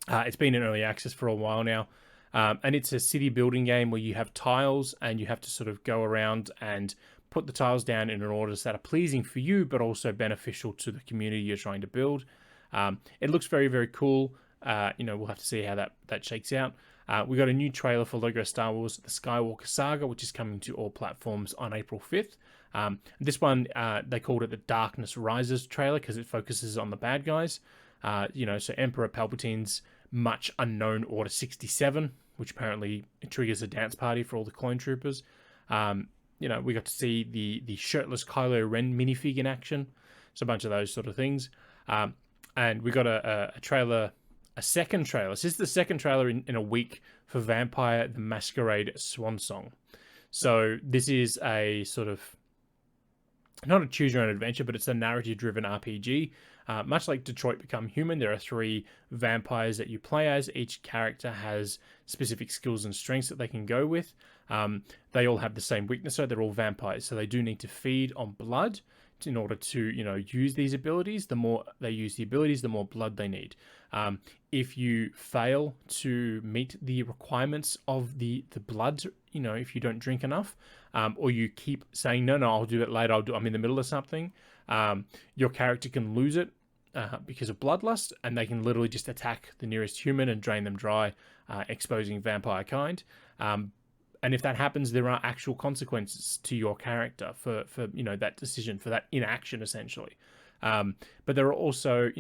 It's been in early access for a while now. And it's a city building game where you have tiles and you have to sort of go around and put the tiles down in an order that are pleasing for you, but also beneficial to the community you're trying to build. It looks very, very cool. We'll have to see how that shakes out. We got a new trailer for LEGO Star Wars The Skywalker Saga, which is coming to all platforms on April 5th. This one, they called it the Darkness Rises trailer because it focuses on the bad guys. So Emperor Palpatine's much unknown Order 67, which apparently triggers a dance party for all the clone troopers. We got to see the shirtless Kylo Ren minifig in action. So a bunch of those sort of things. And we got a second trailer. This is the second trailer in a week for Vampire the Masquerade Swan Song. So this is a sort of, not a choose your own adventure, but it's a narrative-driven RPG. Much like Detroit Become Human, there are 3 vampires that you play as. Each character has specific skills and strengths that they can go with. They all have the same weakness, so they're all vampires. So they do need to feed on blood in order to, use these abilities. The more they use the abilities, the more blood they need. If you fail to meet the requirements of the blood, if you don't drink enough, or you keep saying, no, I'll do it later, I'm in the middle of something, your character can lose it because of bloodlust, and they can literally just attack the nearest human and drain them dry, exposing vampire kind. And if that happens, there are actual consequences to your character for that decision, for that inaction, essentially. But there are also,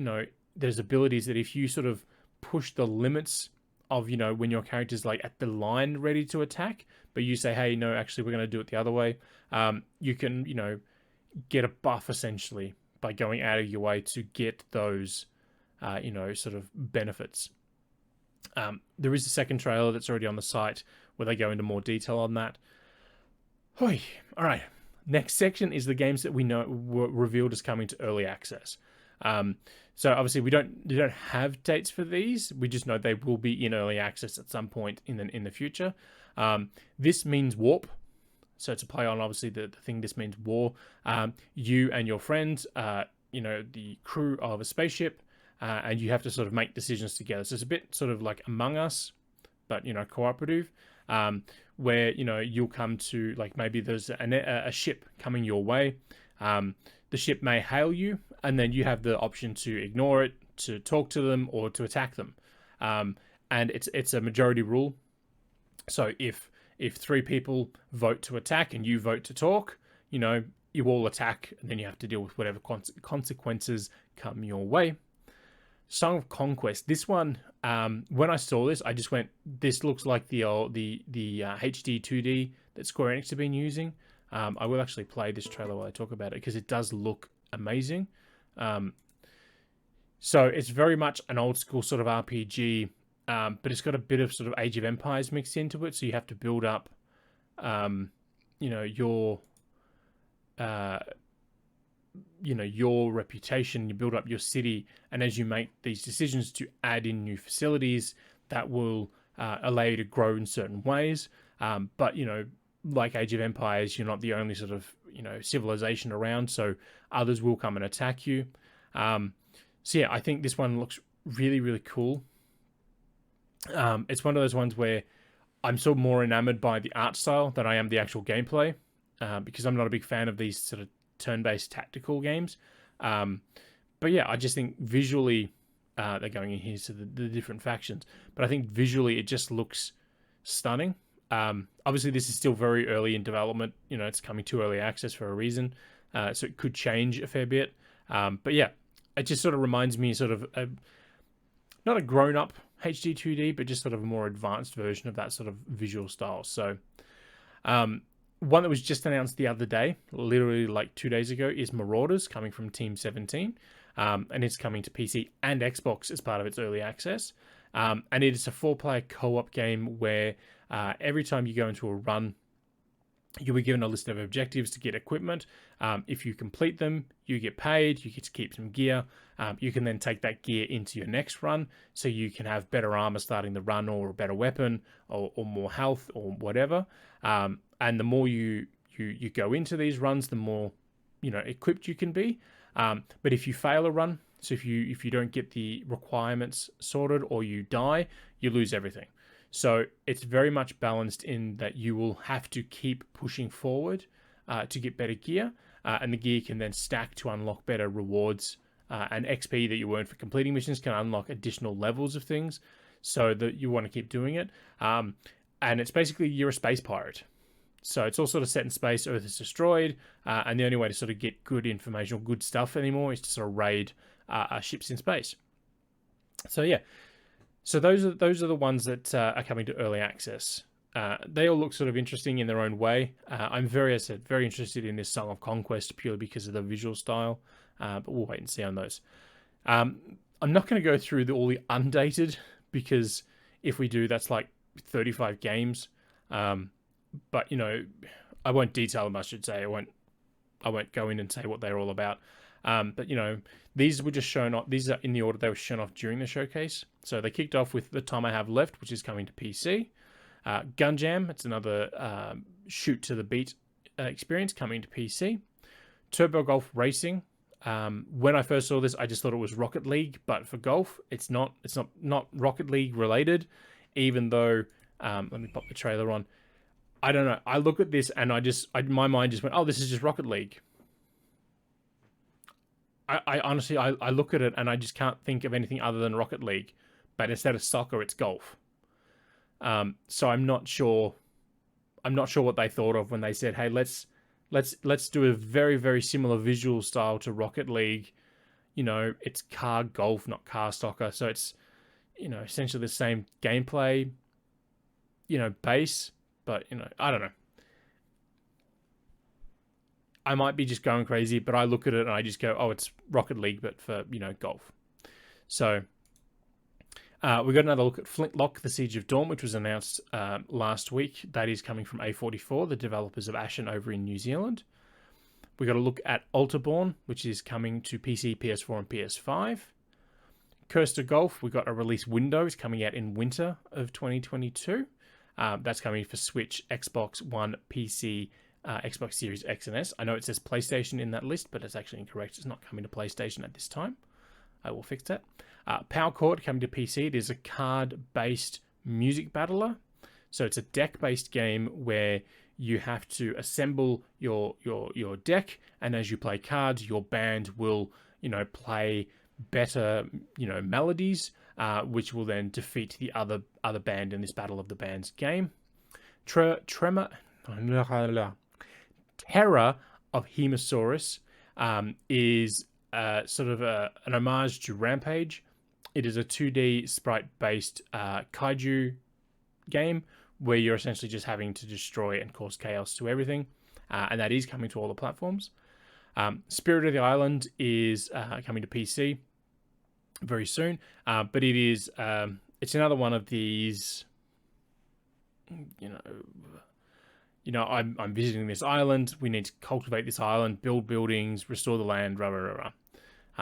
there's abilities that if you sort of push the limits of, when your character's like at the line ready to attack, but you say, hey, no, actually, we're going to do it the other way. You can, get a buff essentially by going out of your way to get those, sort of benefits. There is a second trailer that's already on the site where they go into more detail on that. All right. Next section is the games that we know were revealed as coming to early access. So obviously we don't have dates for these. We just know they will be in early access at some point in the future. This means Warp. So to play on, obviously the thing, this means war. You and your friends, the crew of a spaceship, and you have to sort of make decisions together. So it's a bit sort of like Among Us, but cooperative. Where you'll come to, like, maybe there's a ship coming your way. The ship may hail you, and then you have the option to ignore it, to talk to them, or to attack them. And it's a majority rule. So if 3 people vote to attack and you vote to talk, you all attack, and then you have to deal with whatever consequences come your way. Song of Conquest. This one, when I saw this, I just went, this looks like the HD 2D that Square Enix have been using. I will actually play this trailer while I talk about it because it does look amazing. So it's very much an old school sort of RPG, but it's got a bit of sort of Age of Empires mixed into it. So you have to build up, your reputation, you build up your city, and as you make these decisions to add in new facilities, that will allow you to grow in certain ways. But like Age of Empires, you're not the only sort of civilization around, so others will come and attack you. So yeah, I think this one looks really, really cool. It's one of those ones where I'm sort of more enamored by the art style than I am the actual gameplay, because I'm not a big fan of these sort of turn-based tactical games. But yeah, I just think visually, they're going in here to the different factions, but I think visually it just looks stunning. Obviously this is still very early in development. It's coming to early access for a reason. So it could change a fair bit. But yeah, it just sort of reminds me sort of not a grown-up HD 2D, but just sort of a more advanced version of that sort of visual style. So one that was just announced the other day, literally like 2 days ago, is Marauders, coming from Team 17. And it's coming to PC and Xbox as part of its early access. And it is a 4-player co-op game where every time you go into a run, you'll be given a list of objectives to get equipment. If you complete them, you get paid, you get to keep some gear. You can then take that gear into your next run, so you can have better armor starting the run, or a better weapon, or more health, or whatever. And the more you go into these runs, the more equipped you can be. But if you fail a run, so if you don't get the requirements sorted, or you die, you lose everything. So it's very much balanced in that you will have to keep pushing forward to get better gear, and the gear can then stack to unlock better rewards, and XP that you earn for completing missions can unlock additional levels of things, so that you want to keep doing it. And it's basically, you're a space pirate. So it's all sort of set in space, Earth is destroyed, and the only way to sort of get good information or good stuff anymore is to sort of raid ships in space. So yeah. So those are the ones that are coming to early access. They all look sort of interesting in their own way. I'm very interested in this Song of Conquest, purely because of the visual style, but we'll wait and see on those. I'm not going to go through all the undated, because if we do, that's like 35 games. But I won't detail them, I should say. I won't go in and say what they're all about. But these were just shown off. These are in the order they were shown off during the showcase. So they kicked off with The Time I Have Left, which is coming to PC. Gun Jam, it's another shoot to the beat experience, coming to PC. Turbo Golf Racing. When I first saw this, I just thought it was Rocket League, but for golf. It's not Rocket League related, even though let me pop the trailer on. I don't know. I look at this and my mind just went, oh, this is just Rocket League. I honestly, I look at it and I just can't think of anything other than Rocket League, but instead of soccer, it's golf. So I'm not sure what they thought of when they said, hey, let's do a very, very similar visual style to Rocket League. It's car golf, not car soccer. So it's, essentially the same gameplay, base, but, I don't know. I might be just going crazy, but I look at it and I just go, oh, it's Rocket League, but for, golf. So we got another look at Flintlock, The Siege of Dawn, which was announced last week. That is coming from A44, the developers of Ashen over in New Zealand. We got a look at Alterborn, which is coming to PC, PS4, and PS5. Cursed to Golf, we got a release window. It's coming out in winter of 2022. That's coming for Switch, Xbox One, PC, Xbox Series X and S. I know it says PlayStation in that list, but it's actually incorrect. It's not coming to PlayStation at this time. I will fix that. Power Chord coming to PC. It is a card-based music battler. So it's a deck-based game where you have to assemble your deck, and as you play cards, your band will, play better, melodies, which will then defeat the other band in this Battle of the Bands game. Terror of Hemosaurus is sort of an homage to Rampage. It is a 2D sprite-based kaiju game where you're essentially just having to destroy and cause chaos to everything, and that is coming to all the platforms. Spirit of the Island is coming to PC very soon, but it's another one of these, I'm visiting this island. We need to cultivate this island, build buildings, restore the land, rah, rah, rah, rah.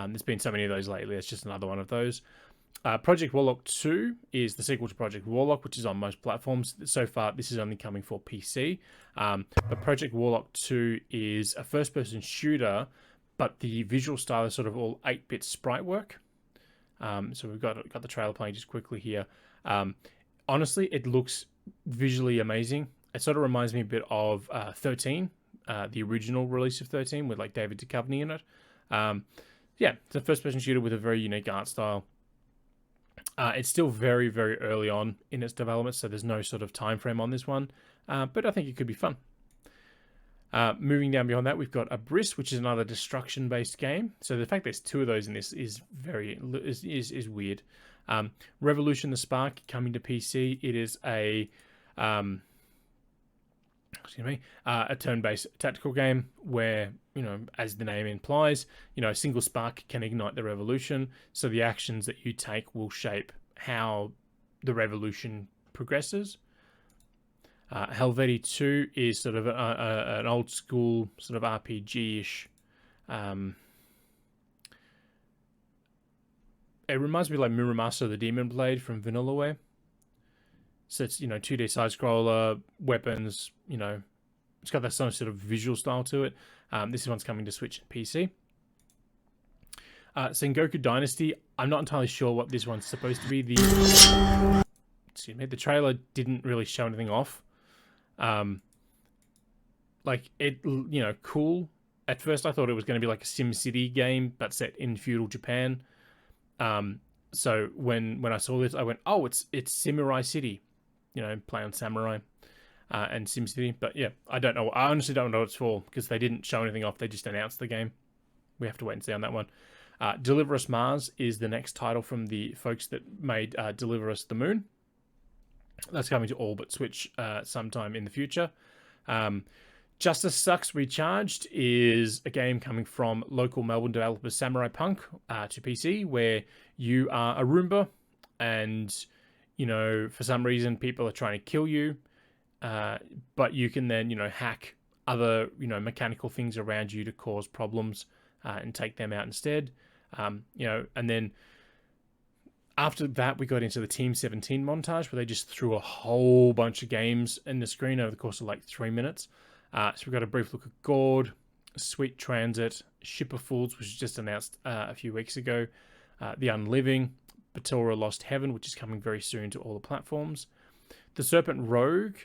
There's been so many of those lately. It's just another one of those. Project Warlock 2 is the sequel to Project Warlock, which is on most platforms. So far, this is only coming for PC. But Project Warlock 2 is a first-person shooter, but the visual style is sort of all 8-bit sprite work. So we've got the trailer playing just quickly here. Honestly, it looks visually amazing. It sort of reminds me a bit of 13, the original release of 13 with like David Duchovny in it. Yeah, it's a first-person shooter with a very unique art style. It's still very, very early on in its development, so there's no sort of time frame on this one. But I think it could be fun. Moving down beyond that, we've got Abyss, which is another destruction-based game. So the fact there's 2 of those in this is weird. Revolution: The Spark coming to PC. It is a a turn-based tactical game where, as the name implies, a single spark can ignite the revolution. So the actions that you take will shape how the revolution progresses. Helvetii 2 is sort of an old school sort of RPG-ish. It reminds me like Muramasa the Demon Blade from Vanillaware. So it's 2D side scroller, weapons. It's got that sort of visual style to it. This one's coming to Switch and PC. Sengoku Dynasty. I'm not entirely sure what this one's supposed to be. The trailer didn't really show anything off. Cool. At first I thought it was going to be like a SimCity game, but set in feudal Japan. So when I saw this, I went, oh, it's Samurai City, play on samurai, and SimCity. But yeah, I don't know. I honestly don't know what it's for because they didn't show anything off. They just announced the game. We have to wait and see on that one. Deliver Us Mars is the next title from the folks that made Deliver Us the Moon. That's coming to all but Switch sometime in the future. Justice Sucks Recharged is a game coming from local Melbourne developer Samurai Punk to PC, where you are a Roomba and, for some reason people are trying to kill you, but you can then, hack other, mechanical things around you to cause problems and take them out instead. And then after that, we got into the Team 17 montage, where they just threw a whole bunch of games in the screen over the course of like 3 minutes. So we got a brief look at Gord, Sweet Transit, Ship of Fools, which was just announced a few weeks ago, The Unliving, Batora Lost Heaven, which is coming very soon to all the platforms. The Serpent Rogue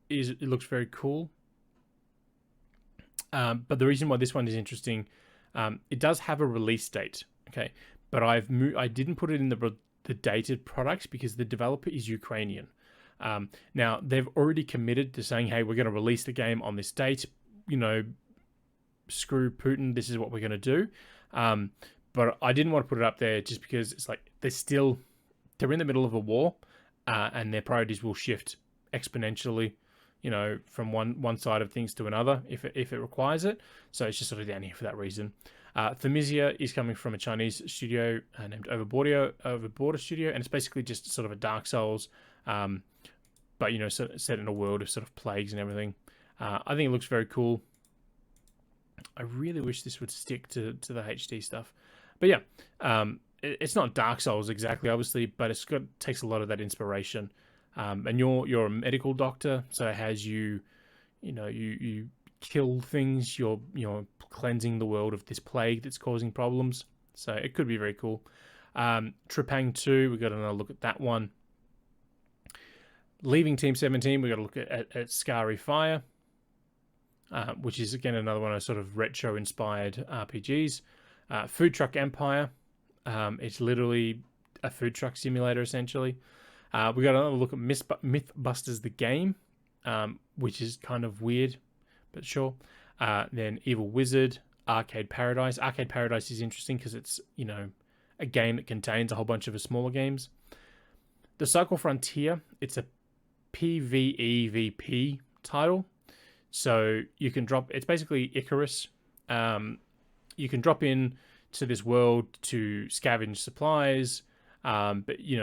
it looks very cool. But the reason why this one is interesting, it does have a release date, okay? But I didn't put it in the dated products because the developer is Ukrainian. Now, they've already committed to saying, hey, we're going to release the game on this date. Screw Putin, this is what we're going to do. But I didn't want to put it up there just because it's like they're in the middle of a war, and their priorities will shift exponentially, from one side of things to another if it requires it. So it's just sort of down here for that reason. Thamisia is coming from a Chinese studio named Overborder Studio, and it's basically just sort of a Dark Souls, but set in a world of sort of plagues and everything. I think it looks very cool. I really wish this would stick to the HD stuff, but yeah, it's not Dark Souls exactly, obviously, but takes a lot of that inspiration. And you're a medical doctor, so it has you kill things. You're cleansing the world of this plague that's causing problems. So it could be very cool. Trepang 2, we got another look at that one. Leaving Team 17, we got a look at Scary Fire, which is again another one of sort of retro inspired RPGs. Food Truck Empire, it's literally a food truck simulator essentially. We got another look at Mythbusters the game, which is kind of weird, but sure. Then Evil Wizard, Arcade Paradise. Arcade Paradise is interesting because it's, a game that contains a whole bunch of smaller games. The Cycle Frontier, it's a PvEVP title. So you can it's basically Icarus. You can drop in to this world to scavenge supplies, but you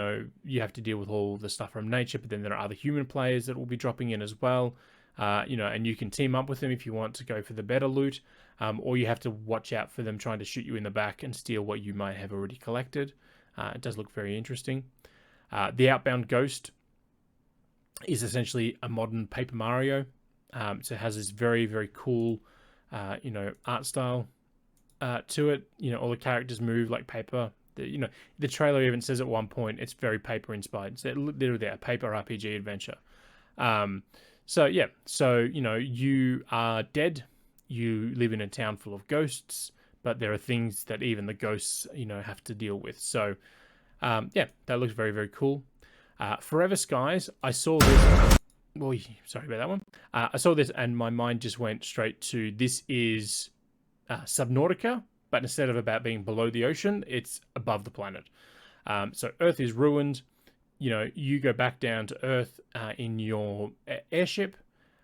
have to deal with all the stuff from nature, but then there are other human players that will be dropping in as well. And you can team up with them if you want to go for the better loot, or you have to watch out for them trying to shoot you in the back and steal what you might have already collected. It does look very interesting. The Outbound Ghost is essentially a modern Paper Mario. So it has this very, very cool, art style to it. All the characters move like paper. The trailer even says at one point it's very paper inspired. It's literally a paper RPG adventure. So you are dead. You live in a town full of ghosts, but there are things that even the ghosts, have to deal with. So, that looks very, very cool. Forever Skies, I saw this. well, sorry about that one. I saw this and my mind just went straight to this is Subnautica, but instead of about being below the ocean, it's above the planet. So Earth is ruined. You know, you go back down to Earth in your airship,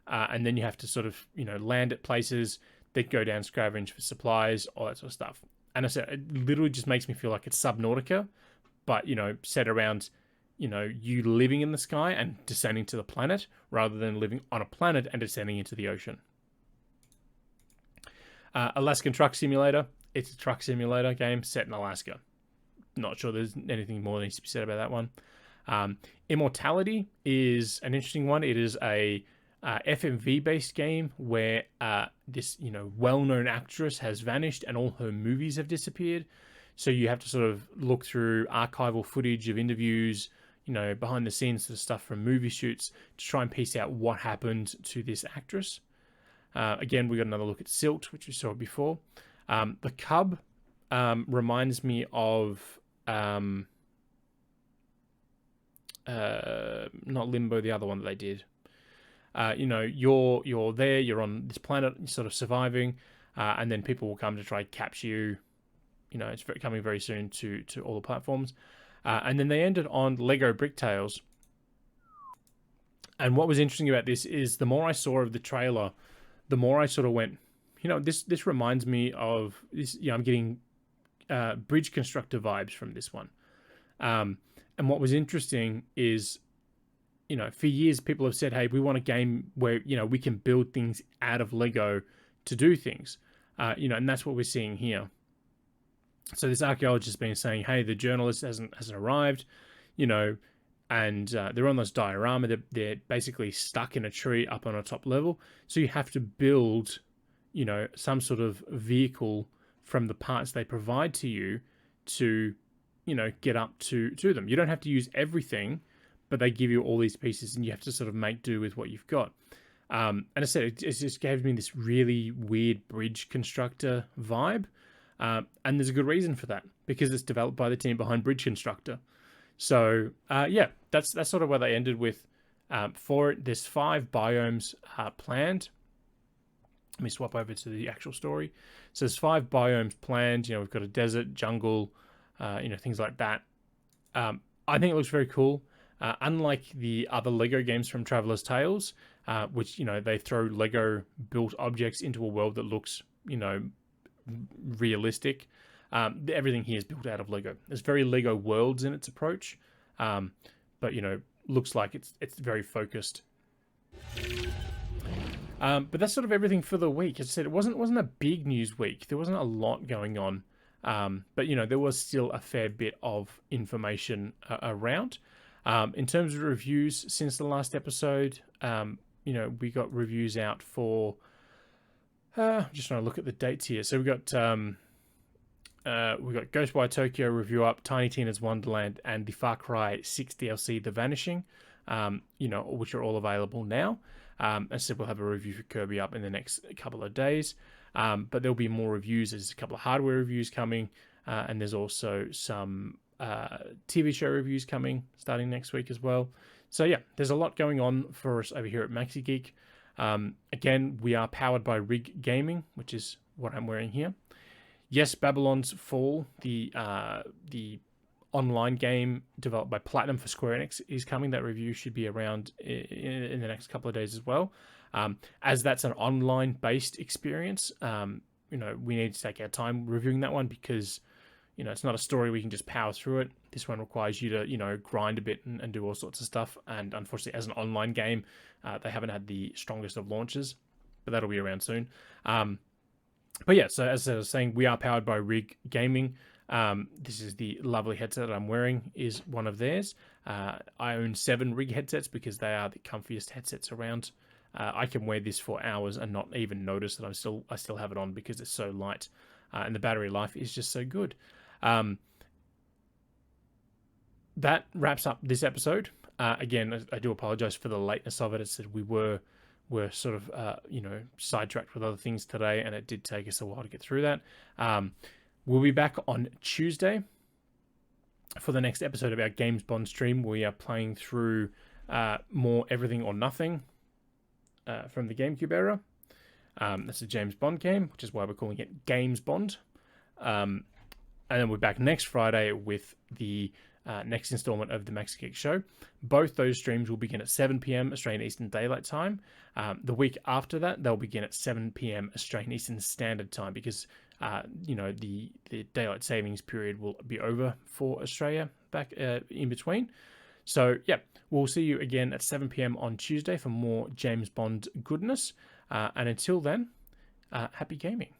and then you have to sort of, you know, land at places that go down, scavenge for supplies, all that sort of stuff. And I said, it literally just makes me feel like it's Subnautica, but, you know, set around, you know, you living in the sky and descending to the planet rather than living on a planet and descending into the ocean. Alaskan Truck Simulator. It's a truck simulator game set in Alaska. Not sure there's anything more that needs to be said about that one. Immortality is an interesting one. It is a FMV-based game where this, you know, well-known actress has vanished and all her movies have disappeared. So you have to sort of look through archival footage of interviews, you know, behind the scenes sort of stuff from movie shoots to try and piece out what happened to this actress. Again, we got another look at Silt, which we saw before. The Cub reminds me of not Limbo, the other one that they did. You know, you're there, you're on this planet, you're sort of surviving, and then people will come to try and capture you. You know, it's coming very soon to all the platforms. And then they ended on Lego Brick Tales. And what was interesting about this is the more I saw of the trailer, the more I sort of went, you know, this reminds me of this. You know, I'm getting bridge constructor vibes from this one. And what was interesting is, you know, for years people have said, hey, we want a game where, you know, we can build things out of Lego to do things. You know, and that's what we're seeing here. So this archaeologist has been saying, hey, the journalist hasn't arrived, you know, and they're on this diorama. They're basically stuck in a tree up on a top level. So you have to build, you know, some sort of vehicle from the parts they provide to you to, you know, get up to them. You don't have to use everything, but they give you all these pieces and you have to sort of make do with what you've got. And I said, it just gave me this really weird bridge constructor vibe. And there's a good reason for that, because it's developed by the team behind Bridge Constructor. So, yeah, that's sort of where they ended with for it. There's 5 biomes planned. Let me swap over to the actual story. So there's 5 biomes planned. You know, we've got a desert, jungle, you know, things like that. I think it looks very cool. Unlike the other Lego games from Traveler's Tales, which, you know, they throw Lego built objects into a world that looks, you know, realistic. Everything here is built out of Lego. There's very Lego worlds in its approach, but, you know, looks like it's very focused. But that's sort of everything for the week. As I said, it wasn't a big news week. There wasn't a lot going on, but, you know, there was still a fair bit of information around. In terms of reviews since the last episode, you know, we got reviews out for. Just trying to look at the dates here. So we got Ghostwire Tokyo review up, Tiny Tina's Wonderland, and the Far Cry 6 DLC, The Vanishing. You know, which are all available now. As I said, we'll have a review for Kirby up in the next couple of days. But there'll be more reviews. There's a couple of hardware reviews coming, and there's also some TV show reviews coming starting next week as well. So yeah, there's a lot going on for us over here at Maxi-Geek. Again, we are powered by Rig Gaming, which is what I'm wearing here. Yes, Babylon's Fall, the online game developed by Platinum for Square Enix, is coming. That review should be around in the next couple of days as well. As that's an online-based experience, you know, we need to take our time reviewing that one because, you know, it's not a story we can just power through it. This one requires you to, you know, grind a bit and do all sorts of stuff. And unfortunately, as an online game, they haven't had the strongest of launches, but that'll be around soon. But yeah, so as I was saying, we are powered by Rig Gaming. This is the lovely headset that I'm wearing, is one of theirs. I own 7 Rig headsets because they are the comfiest headsets around. I can wear this for hours and not even notice that I still have it on because it's so light, and the battery life is just so good. That wraps up this episode. Again, I do apologize for the lateness of it. As I said, we were sort of you know, sidetracked with other things today, and it did take us a while to get through that. We'll be back on Tuesday for the next episode of our Games Bond stream. We are playing through more Everything or Nothing from the GameCube era. That's a James Bond game, which is why we're calling it Games Bond. And then we're back next Friday with the next installment of the Maxi-Geek show. Both those streams will begin at 7 p.m. Australian Eastern Daylight Time. The week after that, they'll begin at 7 p.m. Australian Eastern Standard Time because, the daylight savings period will be over for Australia back in between. So, yeah, we'll see you again at 7 p.m. on Tuesday for more James Bond goodness. And until then, happy gaming.